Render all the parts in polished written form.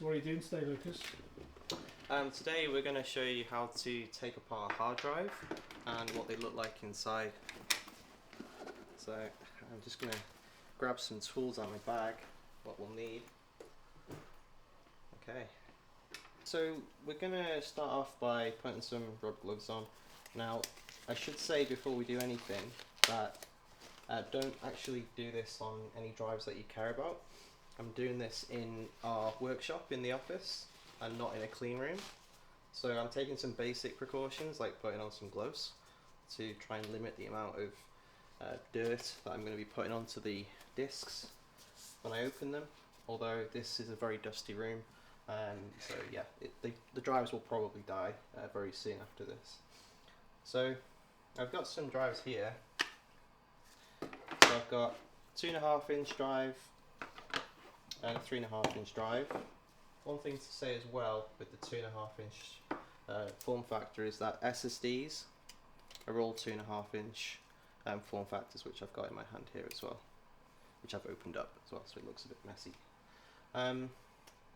So what are you doing today, Lucas? Today we're going to show you how to take apart a hard drive and what they look like inside. So I'm just going to grab some tools out of my bag, what we'll need. Okay, so we're going to start off by putting some rubber gloves on. Now I should say before we do anything that don't actually do this on any drives that you care about. I'm doing this in our workshop in the office and not in a clean room. So I'm taking some basic precautions like putting on some gloves to try and limit the amount of dirt that I'm going to be putting onto the discs when I open them, although this is a very dusty room, so yeah, the drives will probably die very soon after this. So I've got some drives here. So I've got 2.5 inch drive and a 3.5 inch drive. One thing to say as well with the 2.5 inch form factor is that SSDs are all 2.5 inch form factors, which I've got in my hand here as well, which I've opened up as well, so it looks a bit messy.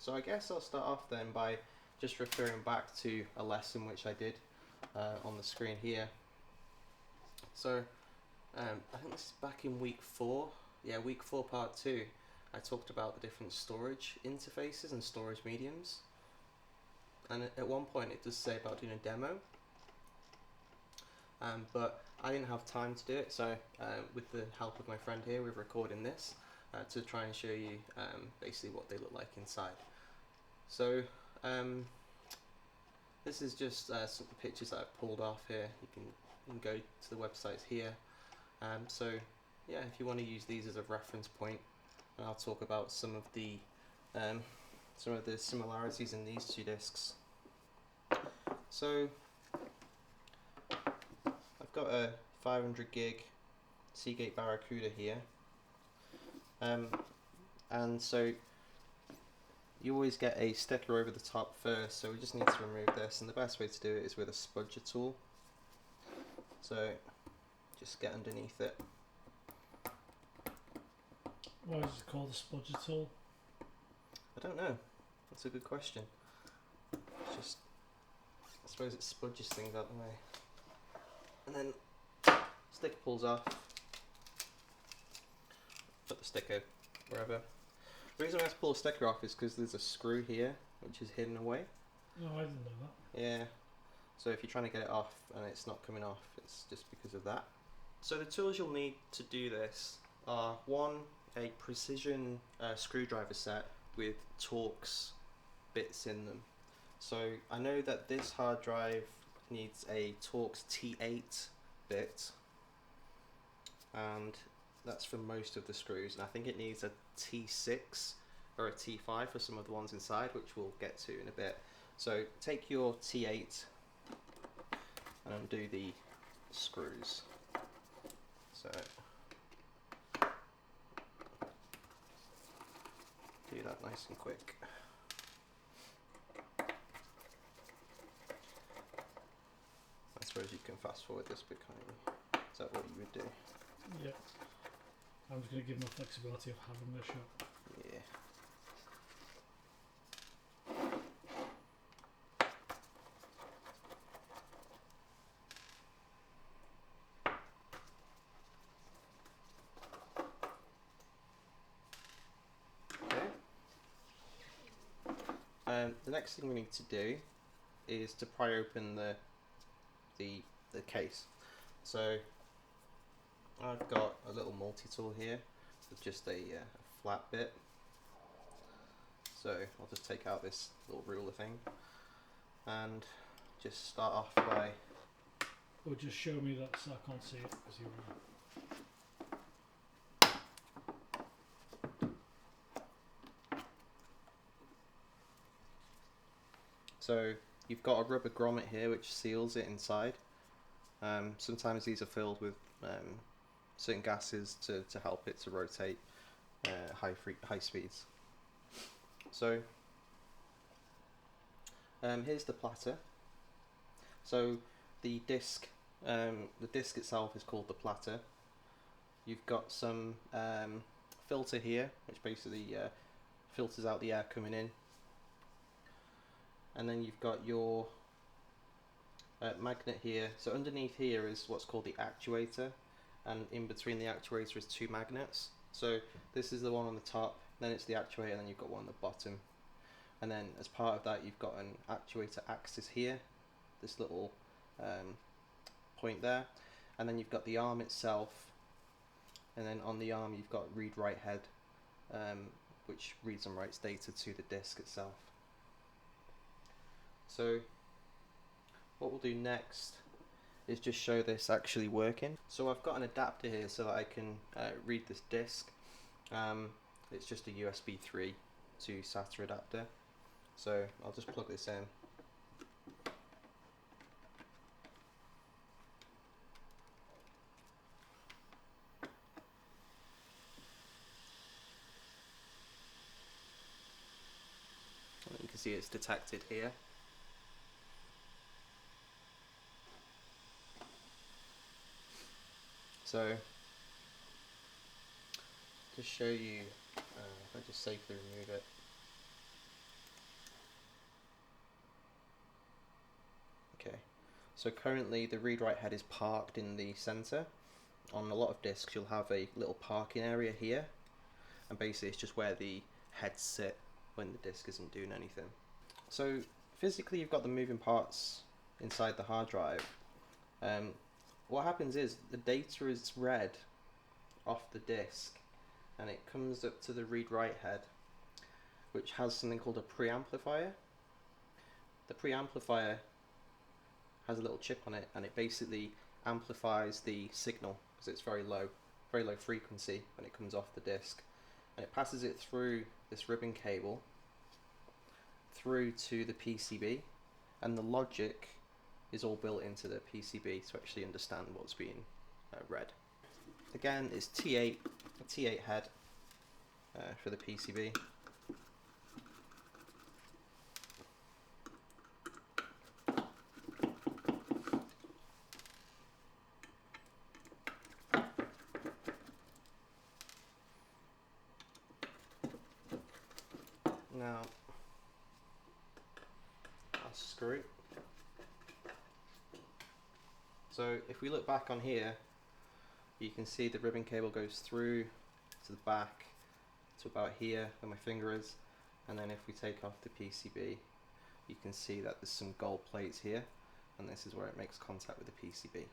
So I guess I'll start off then by just referring back to a lesson which I did on the screen here. So I think this is back in week 4, yeah, week 4 part 2. I talked about the different storage interfaces and storage mediums, and at one point it does say about doing a demo, but I didn't have time to do it, so with the help of my friend here we're recording this to try and show you basically what they look like inside. So this is just some pictures that I've pulled off here. You can go to the websites here, so yeah, if you want to use these as a reference point. And I'll talk about some of the similarities in these two discs. So I've got a 500 gig Seagate Barracuda here, and so you always get a sticker over the top first, so we just need to remove this, and the best way to do it is with a spudger tool. So just get underneath it. Why is it called a spudger tool? I don't know. That's a good question. It's just, I suppose it spudges things out the way. And then sticker pulls off. Put the sticker wherever. The reason I have to pull a sticker off is because there's a screw here which is hidden away. Oh, I didn't know that. Yeah. So if you're trying to get it off and it's not coming off, it's just because of that. So the tools you'll need to do this are a precision screwdriver set with Torx bits in them. So I know that this hard drive needs a Torx T8 bit, and that's for most of the screws, and I think it needs a T6 or a T5 for some of the ones inside, which we'll get to in a bit. So take your T8 and undo the screws. So do that nice and quick. I suppose you can fast forward this bit, can't you? Is that what you would do? Yeah. I'm just going to give them the flexibility of having the shot. Yeah. The next thing we need to do is to pry open the case. So I've got a little multi-tool here with just a flat bit. So I'll just take out this little ruler thing and just start off by... Or just show me that so I can't see it as you run. So you've got a rubber grommet here which seals it inside. Sometimes these are filled with certain gases to help it to rotate high speeds. So here's the platter. So the disc itself is called the platter. You've got some filter here which basically filters out the air coming in and then you've got your magnet here. So underneath here is what's called the actuator, and in between the actuator is two magnets. So this is the one on the top, then it's the actuator, and then you've got one on the bottom. And then as part of that, you've got an actuator axis here, this little point there, and then you've got the arm itself, and then on the arm you've got read-write head, which reads and writes data to the disk itself. So what we'll do next is just show this actually working. So I've got an adapter here so that I can read this disk. It's just a USB 3 to SATA adapter. So I'll just plug this in. And you can see it's detected here. So to show you, if I just safely remove it. Okay, so currently the read-write head is parked in the center. On a lot of disks you'll have a little parking area here, and basically it's just where the heads sit when the disk isn't doing anything. So physically you've got the moving parts inside the hard drive. What happens is the data is read off the disk and it comes up to the read-write head, which has something called a preamplifier. The preamplifier has a little chip on it, and it basically amplifies the signal because it's very low frequency when it comes off the disk, and it passes it through this ribbon cable through to the PCB, and the logic is all built into the PCB to actually understand what's being read. Again, it's a T8 head for the PCB. Now, I'll screw. So if we look back on here, you can see the ribbon cable goes through to the back to about here where my finger is, and then if we take off the PCB, you can see that there's some gold plates here, and this is where it makes contact with the PCB.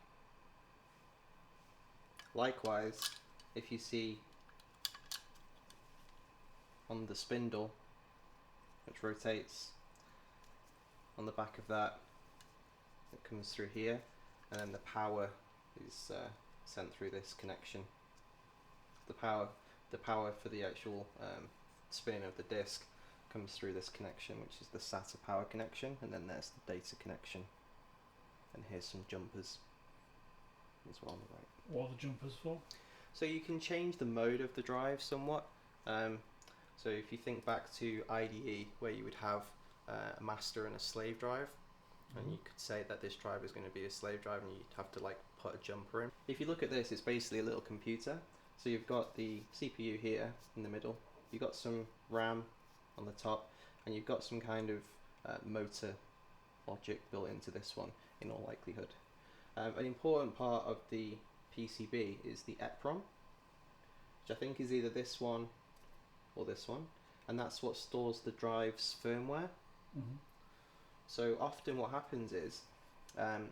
Likewise, if you see on the spindle, which rotates, on the back of that, it comes through here, and then the power is sent through this connection. The power for the actual spinning of the disk comes through this connection, which is the SATA power connection, and then there's the data connection. And here's some jumpers as well on the right. What are the jumpers for? So you can change the mode of the drive somewhat. So if you think back to IDE, where you would have a master and a slave drive, and you could say that this drive is going to be a slave drive, and you'd have to like put a jumper in. If you look at this, it's basically a little computer. So you've got the CPU here in the middle, you've got some RAM on the top, and you've got some kind of motor logic built into this one in all likelihood. An important part of the PCB is the EPROM, which I think is either this one or this one, and that's what stores the drive's firmware. Mm-hmm. So often what happens is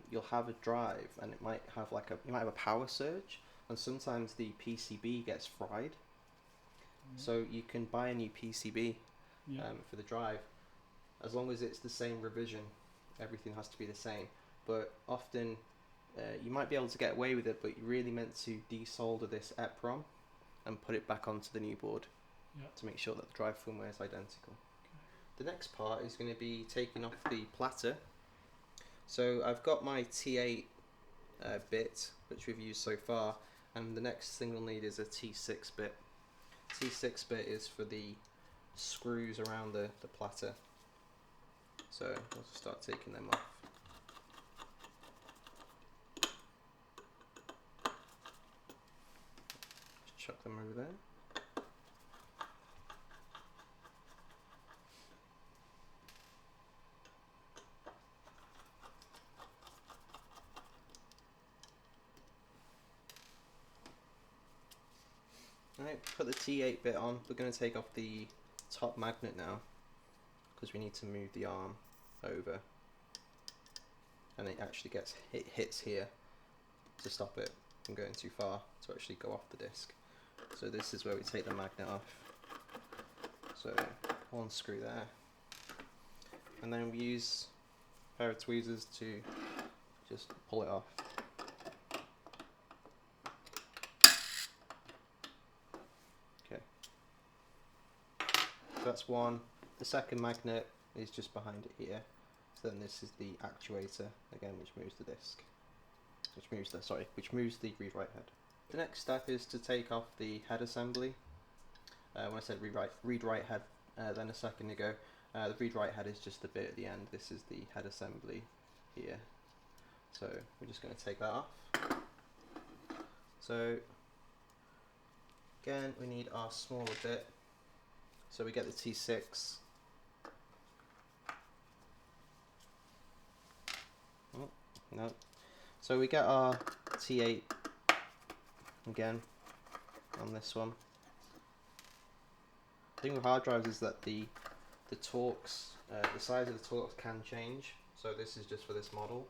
you'll have a drive and it might have you might have a power surge, and sometimes the PCB gets fried. So you can buy a new PCB for the drive, as long as it's the same revision. Everything has to be the same, but often you might be able to get away with it, but you're really meant to desolder this EPROM and put it back onto the new board to make sure that the drive firmware is identical. The next part is going to be taking off the platter. So I've got my T8 bit, which we've used so far, and the next thing we'll need is a T6 bit. T6 bit is for the screws around the platter. So I'll just start taking them off. Just chuck them over there. going to put the T8 bit on. We're going to take off the top magnet now, because we need to move the arm over, and it actually hits here to stop it from going too far to actually go off the disc. So this is where we take the magnet off. So one screw there, and then we use a pair of tweezers to just pull it off. Okay, so that's one. The second magnet is just behind it here. So then this is the actuator again, which moves the disc, which moves the read-write head. The next step is to take off the head assembly. When I said read-write head then a second ago, the read-write head is just the bit at the end. This is the head assembly here. So we're just going to take that off. So again, we need our smaller bit. So we get the T6. Oh, no. So we get our T8 again on this one. The thing with hard drives is that the torques, the size of the torques can change. So this is just for this model.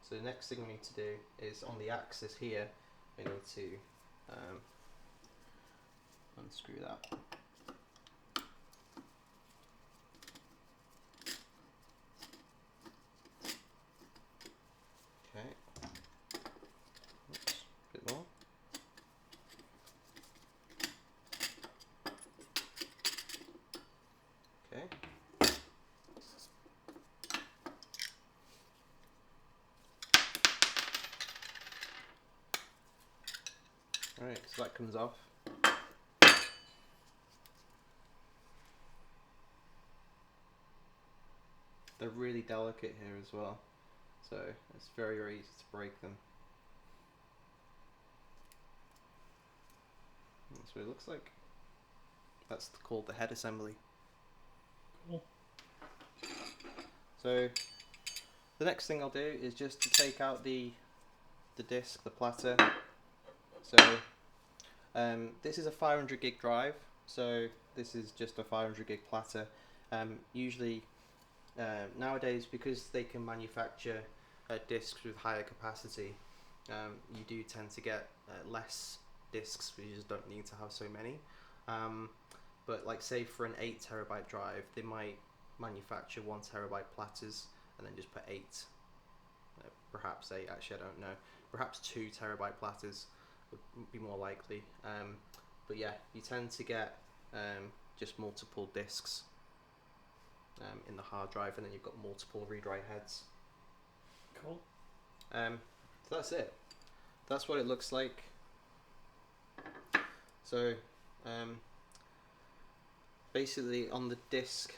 So the next thing we need to do is on the axis here, we need to unscrew that. Okay. Oops, a bit more. Okay. Alright, so that comes off. They're really delicate here as well, so it's very, very easy to break them. That's what it looks like. That's called the head assembly. Cool. So the next thing I'll do is just to take out the disc, the platter. So this is a 500 gig drive, so this is just a 500 gig platter. Usually nowadays, because they can manufacture discs with higher capacity, you do tend to get less discs, because you just don't need to have so many. But like say for an 8 terabyte drive, they might manufacture 1 terabyte platters and then just put 8, perhaps 8, actually I don't know, perhaps 2 terabyte platters would be more likely. But yeah, you tend to get just multiple discs in the hard drive, and then you've got multiple read-write heads. Cool. So that's it. That's what it looks like. So basically on the disc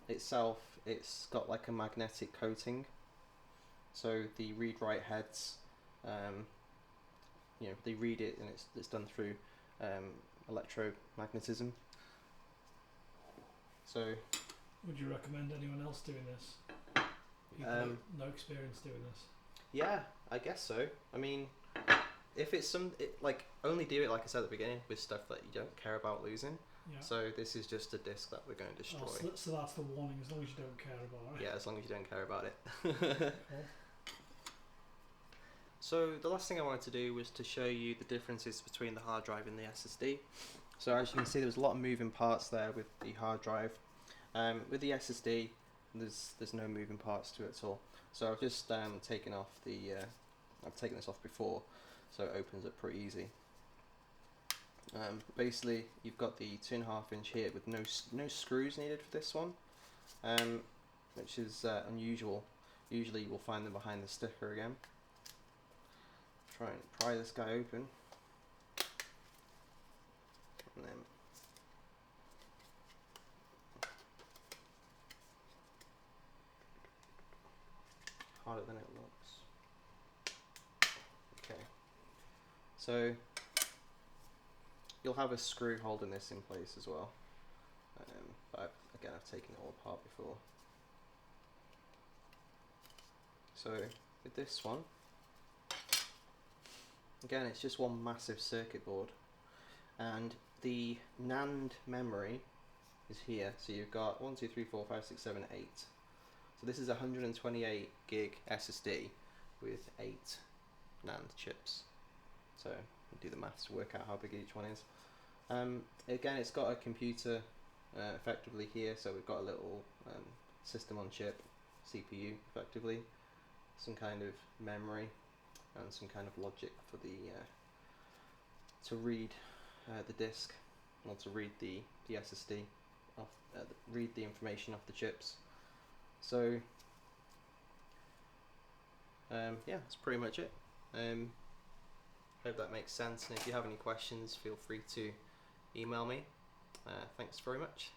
itself, it's got like a magnetic coating. So the read-write heads, you know, they read it, and it's done through electromagnetism. So would you recommend anyone else doing this? People no experience doing this? Yeah, I guess so. I mean, if it's like only do it, like I said at the beginning, with stuff that you don't care about losing. Yeah. So this is just a disc that we're going to destroy. Oh, so that's the warning, as long as you don't care about it. Yeah, as long as you don't care about it. Cool. So the last thing I wanted to do was to show you the differences between the hard drive and the SSD. So as you can see, there's a lot of moving parts there with the hard drive. With the SSD, there's no moving parts to it at all. So I've just taken off I've taken this off before, so it opens up pretty easy. Basically, you've got the 2.5 inch here with no screws needed for this one, which is unusual. Usually you will find them behind the sticker again. Try and pry this guy open, and then harder than it looks. Okay, so you'll have a screw holding this in place as well, but again I've taken it all apart before. So with this one, again, it's just one massive circuit board, and the NAND memory is here. So you've got 1, 2, 3, 4, 5, 6, 7, 8. So this is a 128 gig SSD with 8 NAND chips. So you do the maths to work out how big each one is. Again, it's got a computer effectively here, so we've got a little system on chip, CPU effectively, some kind of memory, and some kind of logic for the to read the disk, or to read the SSD, off, read the information off the chips. So yeah, that's pretty much it. Hope that makes sense, and if you have any questions, feel free to email me. Thanks very much.